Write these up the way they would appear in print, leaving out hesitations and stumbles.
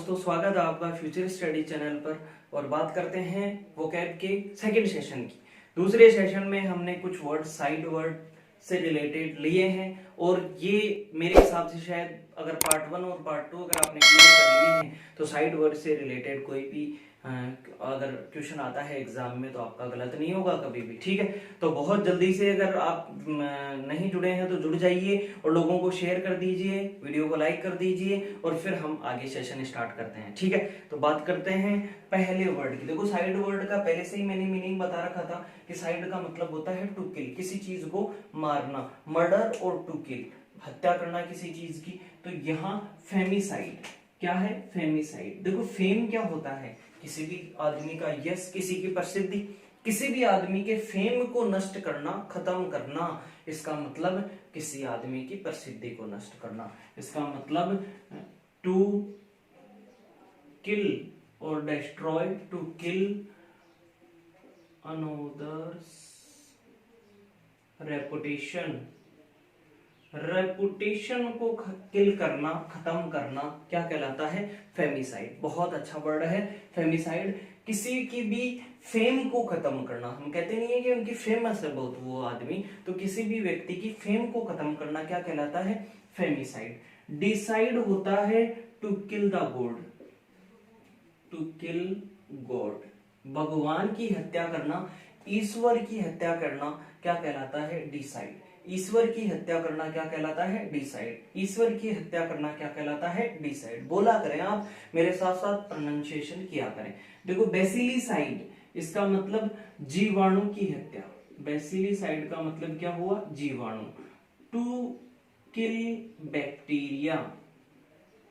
दोस्तों, स्वागत है आपका फ्यूचर स्टडी चैनल पर। और बात करते हैं वोकैब के सेकंड सेशन की। दूसरे सेशन में हमने कुछ वर्ड साइड वर्ड से रिलेटेड लिए हैं और ये मेरे हिसाब से शायद अगर पार्ट 1 और पार्ट 2 अगर आपने क्लियर कर लिए हैं तो साइड वर्ड से रिलेटेड कोई भी अगर क्वेश्चन आता है एग्जाम में तो आपका गलत नहीं होगा कभी भी। ठीक है, तो बहुत जल्दी से अगर आप नहीं जुड़े हैं तो जुड़ जाइए और लोगों को शेयर कर दीजिए, वीडियो को लाइक कर दीजिए और फिर हम आगे सेशन स्टार्ट करते हैं। ठीक है, तो बात करते हैं पहले वर्ड की। देखो, साइड वर्ड का पहले से ही मैंने मीनिंग बता रखा था कि साइड का मतलब होता है टू किल, किसी चीज को मारना, मर्डर और टू किल, हत्या करना किसी चीज की। तो यहाँ फेमिसाइड क्या है? फेमिसाइड। देखो, फेम क्या होता है? किसी भी आदमी का यश, किसी की प्रसिद्धि, किसी भी आदमी के फेम को नष्ट करना, खत्म करना। इसका मतलब किसी आदमी की प्रसिद्धि को नष्ट करना। इसका मतलब टू किल और destroy, to kill another's reputation. Reputation को किल करना, खत्म करना क्या कहलाता है? फेमिसाइड। बहुत अच्छा वर्ड है फेमिसाइड। किसी की भी फेम को खत्म करना। हम कहते नहीं है कि उनकी फेमस है बहुत वो आदमी, तो किसी भी व्यक्ति की फेम को खत्म करना क्या कहलाता है? फेमिसाइड। डिसाइड होता है to kill the god, to kill god. भगवान की हत्या करना, ईश्वर की हत्या करना क्या कहलाता है? डिसाइड। ईश्वर की हत्या करना क्या कहलाता है? डिसाइड। ईश्वर की हत्या करना क्या कहलाता है? डिसाइड। बोला करें आप, मेरे साथ साथ प्रोनाउंसिएशन किया करें। देखो, बेसिलिसाइड, इसका मतलब जीवाणु की हत्या। बेसिलिसाइड का मतलब क्या हुआ? जीवाणु। To kill bacteria,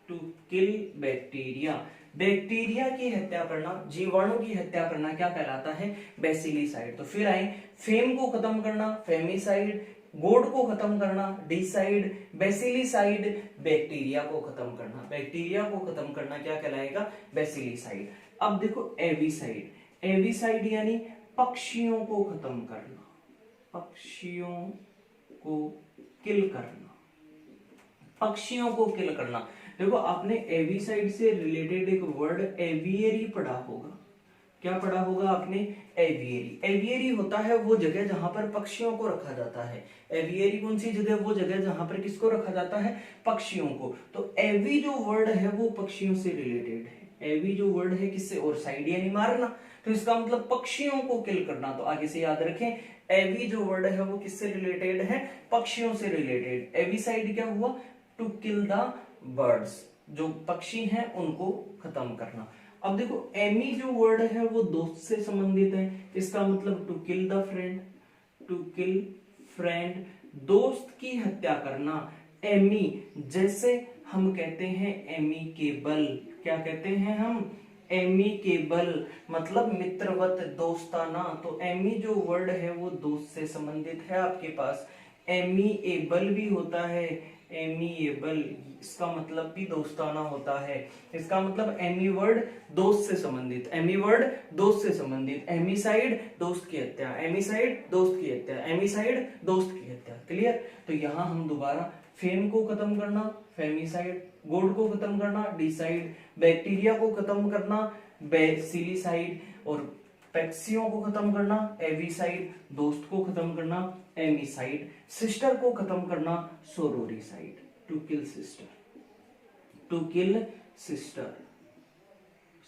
to kill bacteria. Bacteria की हत्या करना, जीवाणु की हत्या करना क्या कहलाता है? बेसिलिसाइड। तो फिर आए, फेम को खत्म करना फेमिसाइड, गॉड को खत्म करना डिसाइड, बेसिलिसाइड, बैक्टीरिया को खत्म करना। बैक्टीरिया को खत्म करना क्या कहलाएगा? बेसिलिसाइड। अब देखो, एविसाइड। एविसाइड यानी पक्षियों को खत्म करना, पक्षियों को किल करना, पक्षियों को किल करना। देखो, आपने एविसाइड से रिलेटेड एक वर्ड एवियरी पढ़ा होगा। क्या पढ़ा होगा आपने? एवियरी। एवियरी होता है वो जगह जहां पर पक्षियों को रखा जाता है। एवियरी कौन सी जगह? वो जगह जहां पर किसको रखा जाता है? पक्षियों को। तो एवी जो वर्ड है वो पक्षियों से रिलेटेड है। एवी जो वर्ड है किससे? और साइड यानी मारना, तो इसका मतलब पक्षियों को किल करना। तो आगे से याद रखें, एवी जो वर्ड है वो किससे रिलेटेड है? पक्षियों से रिलेटेड। एविसाइड क्या हुआ? टू किल द बर्ड्स, जो पक्षी हैं उनको खत्म करना। अब देखो, एमी जो वर्ड है वो दोस्त से संबंधित है। इसका मतलब to kill the friend, to kill friend, दोस्त की हत्या करना। एमी, जैसे हम कहते हैं एमिकेबल, क्या कहते हैं हम? एमिकेबल मतलब मित्रवत, दोस्ताना। तो एमी जो वर्ड है वो दोस्त से संबंधित है आपके पास। एमीएबल भी होता है, एमीएबल, इसका मतलब भी दोस्ताना होता है। इसका मतलब एमी वर्ड दोस्त से संबंधित, एमी वर्ड दोस्त से संबंधित। एमिसाइड दोस्त की हत्या, एमिसाइड दोस्त की हत्या, एमिसाइड दोस्त की हत्या। क्लियर? तो यहां हम दोबारा फेम को खत्म करना फेमिसाइड, गॉड को खत्म करना डिसाइड, बैक्टीरिया को खत्म करना बेसिलिसाइड और पक्षियों को खत्म करना एविसाइड, दोस्त को खत्म करना एमिसाइड, सिस्टर को खत्म करना sororicide. To kill sister, to kill sister,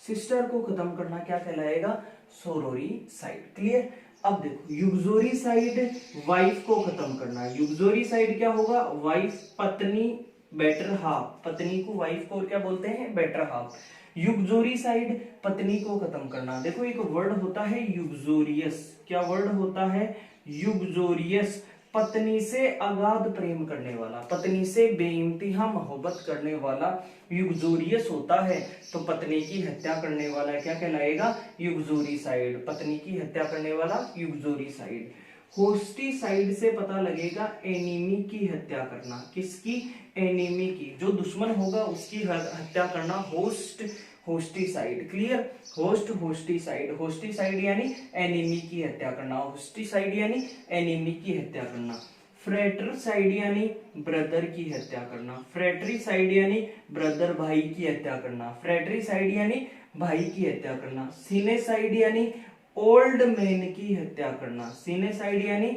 sister को खत्म करना क्या कहलाएगा? सोरोरिसाइड। क्लियर? अब देखो, यूक्सोरिसाइड, वाइफ को खत्म करना। यूक्सोरिसाइड क्या होगा? वाइफ, पत्नी, बेटर हाफ। पत्नी को, वाइफ को क्या बोलते हैं? Better half. यूक्सोरिसाइड, पत्नी को खत्म करना। देखो, एक वर्ड होता है यूक्सोरियस। क्या वर्ड होता है? यूक्सोरियस। पत्नी से अगाध प्रेम करने वाला, पत्नी से बेइंतहा मोहब्बत करने वाला यूक्सोरियस होता है। तो पत्नी की हत्या करने वाला क्या कहलाएगा? यूक्सोरिसाइड। पत्नी की हत्या करने वाला यूक्सोरिसाइड। होस्टिसाइड से पता लगेगा एनिमी की हत्या करना। किसकी? एनिमी की, जो दुश्मन होगा उसकी हत्या करना। होस्ट, होस्टिसाइड। क्लियर? होस्ट, होस्टिसाइड। होस्टिसाइड यानी एनिमी की हत्या करना, होस्टिसाइड यानी एनिमी की हत्या करना। फ्रेट्रिसाइड यानी ब्रदर की हत्या करना, फ्रेट्रिसाइड यानी ब्रदर भाई की हत्या करना, फ्रेट्रिसाइड यानी भाई की हत्या करना, सीनेसाइड यानी ओल्ड मैन की हत्या करना, सीनेसाइड यानी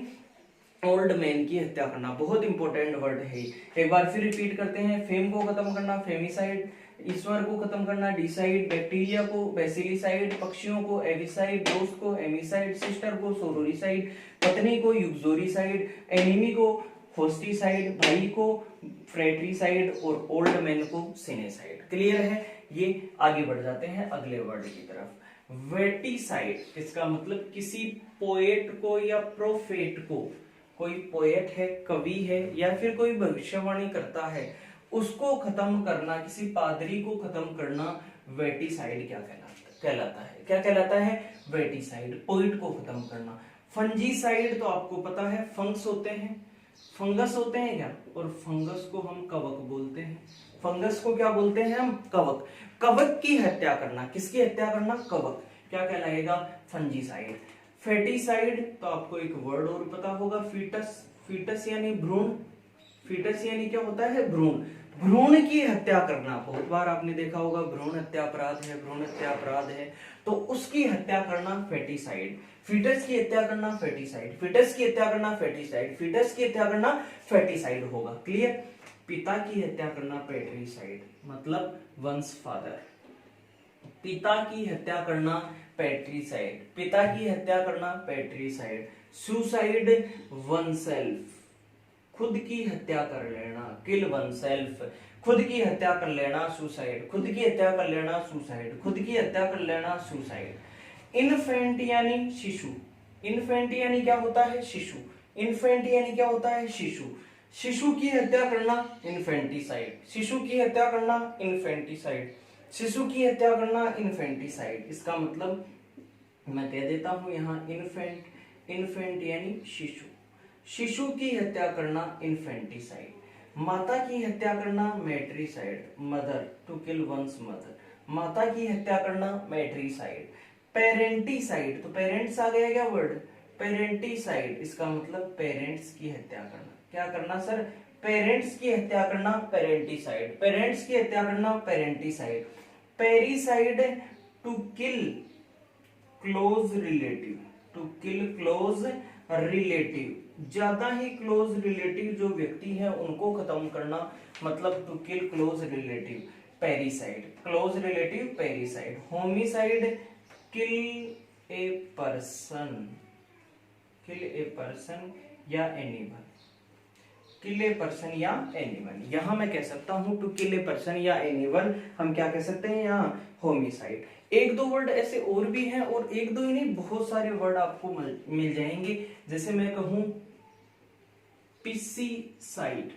ओल्ड मैन की हत्या करना। बहुत इंपॉर्टेंट वर्ड है। एक बार फिर रिपीट करते हैं। फेम को खत्म करना फेमिसाइड, ईश्वर को खत्म करना डिसाइड, बैक्टीरिया को बेसिलिसाइड, पक्षियों को एविसाइड, दोस्त को एमिसाइड, सिस्टर को सोरोरिसाइड, पत्नी को यूक्सोरिसाइड, एनिमी को होस्टिसाइड, भाई को फ्रेट्रिसाइड और ओल्ड मैन को सिनेसाइड। क्लियर है? ये आगे बढ़ जाते हैं अगले वर्ड की तरफ। वेटिसाइड, इसका मतलब किसी पोएट को या प्रोफेट को, कोई पोएट है, कवि है या फिर कोई भविष्यवाणी करता है, उसको खत्म करना, किसी पादरी को खत्म करना वेटिसाइड क्या कहलाता है? क्या कहलाता है? वेटिसाइड, पोइट को खत्म करना। फंजीसाइड तो आपको पता है, फंगस होते हैं, फंगस होते हैं क्या, और फंगस को हम कवक बोलते हैं। फंगस को क्या बोलते हैं हम? कवक। कवक की हत्या करना, किसकी हत्या करना? कवक। क्या कहलाएगा? फंजीसाइड। फेटिसाइड तो आपको एक वर्ड और पता होगा, फीटस। फीटस यानी भ्रूण, फीटस यानी क्या होता है? भ्रूण। भ्रूण की हत्या करना, बहुत बार आपने देखा होगा भ्रूण हत्या अपराध है, भ्रूण हत्या अपराध है, तो उसकी हत्या करना फेटिसाइड। फीटस की हत्या करना फेटिसाइड, फीटस की हत्या करना फेटिसाइड, फीटस की हत्या करना फेटिसाइड होगा। क्लियर? पिता की हत्या करना पेट्रिसाइड, मतलब वंश फादर। पिता की हत्या करना पेट्रिसाइड, पिता की हत्या करना पेट्रिसाइड। सुसाइड वन सेल्फ, खुद की हत्या कर लेना, किल वन सेल्फ, खुद की हत्या कर लेना सुसाइड, खुद की हत्या कर लेना सुसाइड, खुद की हत्या कर लेना सुसाइड। इन्फेंट यानी शिशु, इन्फेंट यानी क्या होता है? शिशु। इन्फेंट यानी क्या होता है? शिशु। शिशु की हत्या करना इन्फेंटिसाइड, शिशु की हत्या करना इन्फेंटिसाइड, शिशु की हत्या करना इन्फेंटिसाइड। इसका मतलब मैं कह देता हूं यहां, इन्फेंट, इन्फेंट यानी शिशु, शिशु की हत्या करना इन्फेंटिसाइड। माता की हत्या करना matricide, mother, to kill one's mother, माता की हत्या करना मैट्रिसाइड। पेरेंटिसाइड तो पेरेंट्स आ गया क्या वर्ड? पेरेंटिसाइड, इसका मतलब पेरेंट्स की हत्या करना। क्या करना सर? पेरेंट्स की हत्या करना पेरेंटिसाइड, पेरेंट्स की हत्या करना parenticide. Parricide to kill close relative, to kill close relative, ज्यादा ही क्लोज रिलेटिव जो व्यक्ति है उनको खत्म करना, मतलब to kill close relative parricide, close relative parricide. Homicide kill a person, kill a person या एनिमल, किल ए पर्सन या एनिमल। यहां मैं कह सकता हूं टू किल ए पर्सन या एनिमल, हम क्या कह सकते हैं यहाँ? होमिसाइड। एक दो वर्ड ऐसे और भी हैं, और एक दो ही नहीं, बहुत सारे वर्ड आपको मिल जाएंगे। जैसे मैं कहूं पिसीसाइड,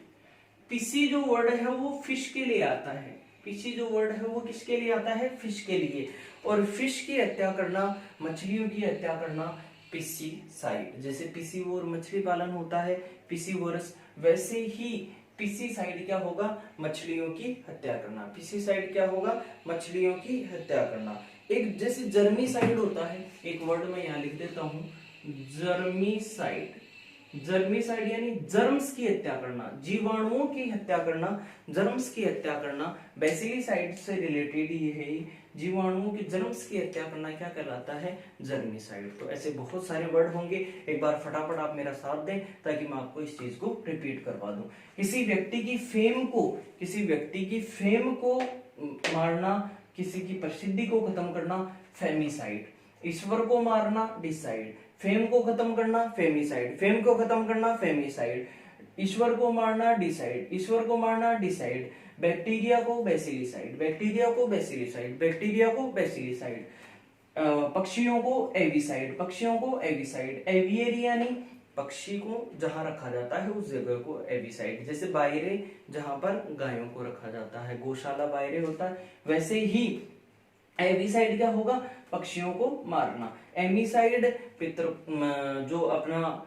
पिसी जो वर्ड है वो फिश के लिए आता है, पिसी जो वर्ड है वो किसके लिए आता है? फिश के लिए। और फिश की हत्या करना, मछलियों की हत्या करना पिसीसाइड। जैसे पिसीवोर मछली पालन होता है, पिसीवोरस, वैसे ही पिसीसाइड क्या होगा? मछलियों की हत्या करना। पिसीसाइड क्या होगा? मछलियों की हत्या करना। एक जैसे जर्मीसाइड होता है, एक वर्ड में यहां लिख देता हूं, जर्मीसाइड। जर्मीसाइड यानी जर्म्स की हत्या करना, जीवाणुओं की हत्या करना, जर्म्स की हत्या करना। बेसिलिसाइड से रिलेटेड ये है, जीवाणुओं की जर्म्स की हत्या करना क्या कहलाता है? जर्मीसाइड। तो ऐसे बहुत सारे वर्ड होंगे, एक बार फटाफट आप मेरा साथ दें ताकि मैं आपको इस चीज को रिपीट करवा दूं। किसी व्यक्ति की फेम को, किसी व्यक्ति की फेम को मारना, किसी की प्रसिद्धि को खत्म करना फेमिसाइड। ईश्वर को मारना डिसाइड, फेम को खत्म करना फेमिसाइड, फेम को खत्म करना फेमिसाइड। ईश्वर को मारना डिसाइड, ईश्वर को मारना डिसाइड। बैक्टीरिया को बेसिलिसाइड, बैक्टीरिया को बेसिलिसाइड, बैक्टीरिया को बेसिलिसाइड। पक्षियों को एविसाइड, पक्षियों को एविसाइड। एवियरी यानी पक्षी को जहां रखा जाता है उस जगह को एविसाइड। जैसे बायरे जहां पर गायों को रखा जाता है, गौशाला बायरे होता है, वैसे ही एविसाइड क्या होगा? पक्षियों को मारना। एमिसाइड पितृ, जो अपना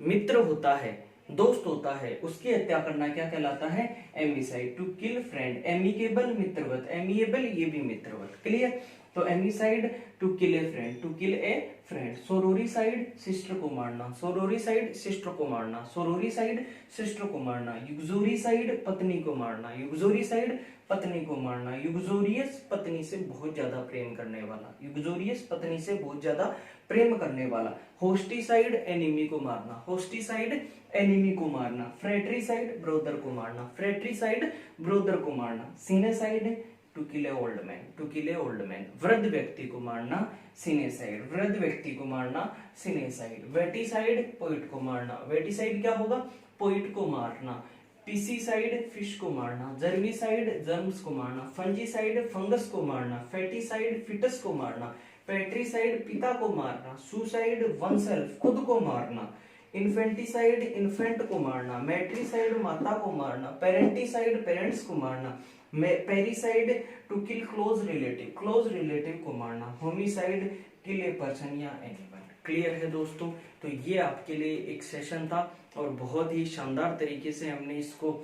मित्र होता है, दोस्त होता है, उसकी हत्या करना क्या कहलाता है? Amicide. To kill friend, amicable मित्रवत, एमिएबल ये भी मित्रवत। क्लियर? तो amicide to kill a friend, to kill a friend. Sororicide sister को मारना, सोरोरिसाइड सिस्टर को मारना, सोरोरिसाइड सिस्टर को मारना। युक्सोरिसाइड पत्नी को मारना, युक्सोरिसाइड पत्नी को मारना। युक्सोरियस पत्नी से बहुत ज्यादा प्रेम करने वाला, युक्सोरियस पत्नी से बहुत ज्यादा प्रेम करने वाला। होस्टिसाइड एनिमी को मारना, होस्टिसाइड एनिमी को मारना। फ्रेट्रिसाइड ब्रोदर को मारना, फ्रेट्रिसाइड ब्रोदर को मारना। Senicide to kill a old man, to kill a old man. वृद्ध व्यक्ति को मारना सीनेसाइड, वृद्ध व्यक्ति को मारना सीनेसाइड। वेटिसाइड पोइट को मारना, वेटिसाइड क्या होगा, पोइट को मारना। पिसीसाइड फिश को मारना, जर्मीसाइड जर्म्स को मारना। फंजीसाइड फंगस को मारना, फेटिसाइड फिटस को मारना। पेट्रीसाइड पिता को मारना। सुसाइड वनसेल्फ खुद को मारना। इन्फेंटिसाइड इन्फेंट को मारना। मैट्रीसाइड माता को मारना। पेरेंटिसाइड पेरेंट्स को मारना। Parricide to kill close relative, close relative को मारना। होमिसाइड किल ए पर्सन या एनिमल। क्लियर है दोस्तों? तो ये आपके लिए एक सेशन था और बहुत ही शानदार तरीके से हमने इसको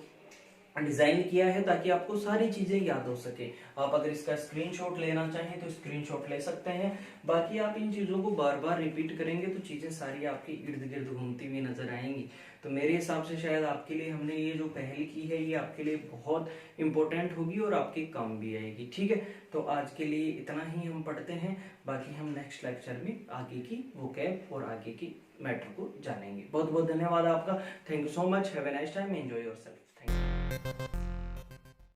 डिजाइन किया है ताकि आपको सारी चीजें याद हो सके। आप अगर इसका स्क्रीनशॉट लेना चाहें तो स्क्रीनशॉट ले सकते हैं। बाकी आप इन चीजों को बार बार रिपीट करेंगे तो चीजें सारी आपकी इर्द गिर्द घूमती हुई नजर आएंगी। तो मेरे हिसाब से शायद आपके लिए हमने ये जो पहल की है ये आपके लिए बहुत इंपॉर्टेंट होगी और आपके काम भी आएगी। ठीक है, तो आज के लिए इतना ही हम पढ़ते हैं, बाकी हम नेक्स्ट लेक्चर में आगे की वोकैब और आगे की मैटर को जानेंगे। बहुत बहुत धन्यवाद आपका। Thank you so much. Have a nice time, enjoy yourself. Thank you.